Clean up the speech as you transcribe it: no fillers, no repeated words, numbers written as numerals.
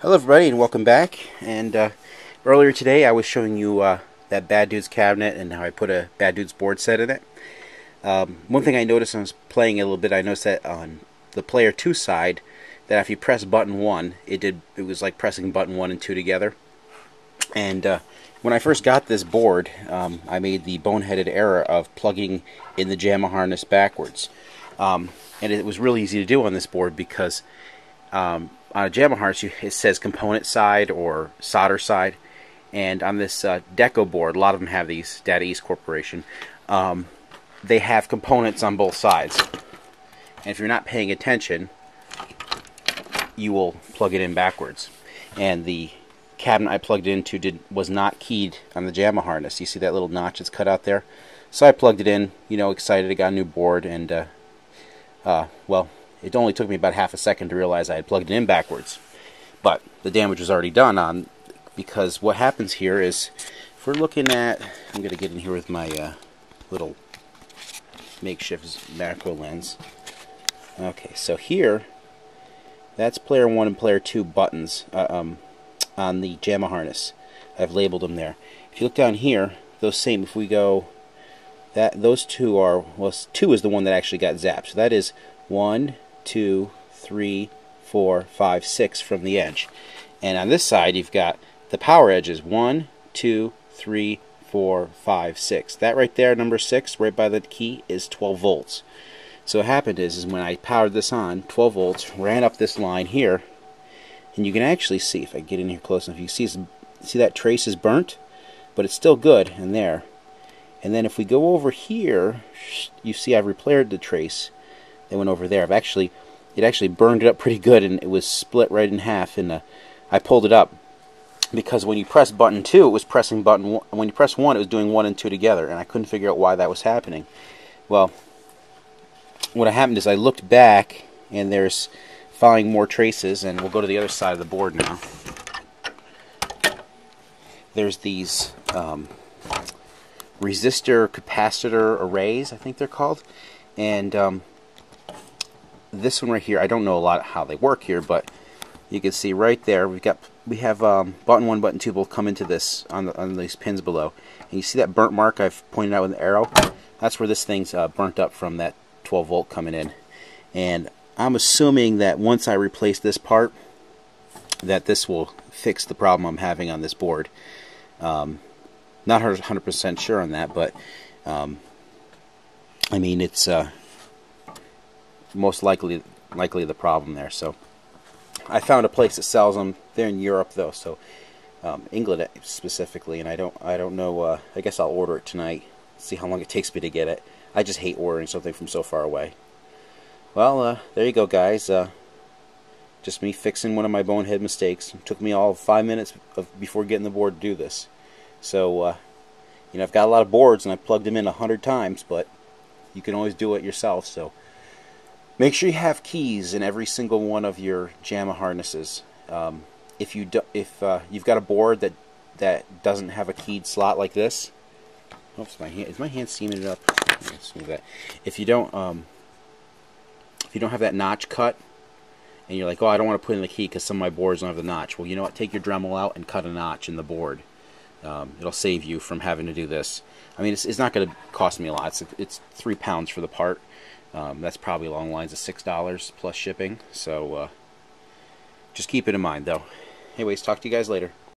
Hello everybody and welcome back. And earlier today I was showing you that Bad Dude's cabinet and how I put a Bad Dude's board set in it. One thing I noticed when I was playing it a little bit, I noticed that on the player 2 side, that if you press button 1, it was like pressing button 1 and 2 together. And when I first got this board, I made the boneheaded error of plugging in the Jamma Harness backwards. And it was really easy to do on this board because on a Jamma Harness it says component side or solder side, and on this Deco board, a lot of them have these, Data East Corporation, they have components on both sides. And if you're not paying attention, you will plug it in backwards. And the cabinet I plugged it into was not keyed on the Jamma Harness. You see that little notch that's cut out there? So I plugged it in, excited, I got a new board, and well, it only took me about half a second to realize I had plugged it in backwards. But the damage was already done because what happens here is, if we're looking at, I'm going to get in here with my little makeshift macro lens. Okay, so here, that's player 1 and player 2 buttons on the Jamma Harness. I've labeled them there. If you look down here, if we go, those two are, well, 2 is the one that actually got zapped. So that is 1, 2, 3, 4, 5, 6 from the edge. And on this side, you've got the power edges 1, 2, 3, 4, 5, 6. That right there, number 6, right by the key, is 12 volts. So what happened is when I powered this on, 12 volts ran up this line here, and you can actually see, if I get in here close enough, you see that trace is burnt, but it's still good in there. And then if we go over here, you see I've repaired the trace that went over there. It actually burned it up pretty good, and it was split right in half. And I pulled it up because when you press button 2, it was pressing button 1. When you press 1, it was doing 1 and 2 together, and I couldn't figure out why that was happening. Well, what happened is I looked back, and there's following more traces, and we'll go to the other side of the board now. There's these resistor capacitor arrays, I think they're called, and this one right here, I don't know a lot how they work here, but you can see right there we have button 1, button 2 both come into this on these pins below, and you see that burnt mark I've pointed out with the arrow. That's where this thing's burnt up from that 12 volt coming in. And I'm assuming that once I replace this part, that this will fix the problem I'm having on this board. Not 100% sure on that, but I mean, it's most likely the problem there. So I found a place that sells them. They're in Europe though, so England specifically, and I don't know. I guess I'll order it tonight. See how long it takes me to get it. I just hate ordering something from so far away. Well, there you go, guys. Just me fixing one of my bonehead mistakes. It took me all 5 minutes before getting the board to do this. So, I've got a lot of boards and I've plugged them in 100 times, but you can always do it yourself. So, make sure you have keys in every single one of your Jamma harnesses. If you've got a board that doesn't have a keyed slot like this, oops, is my hand seaming it up? Let's move that. If you don't have that notch cut, and you're like, oh, I don't want to put in the key because some of my boards don't have the notch. Well, you know what? Take your Dremel out and cut a notch in the board. It'll save you from having to do this. I mean, it's not going to cost me a lot. It's £3 for the part. That's probably along the lines of $6 plus shipping. So just keep it in mind, though. Anyways, talk to you guys later.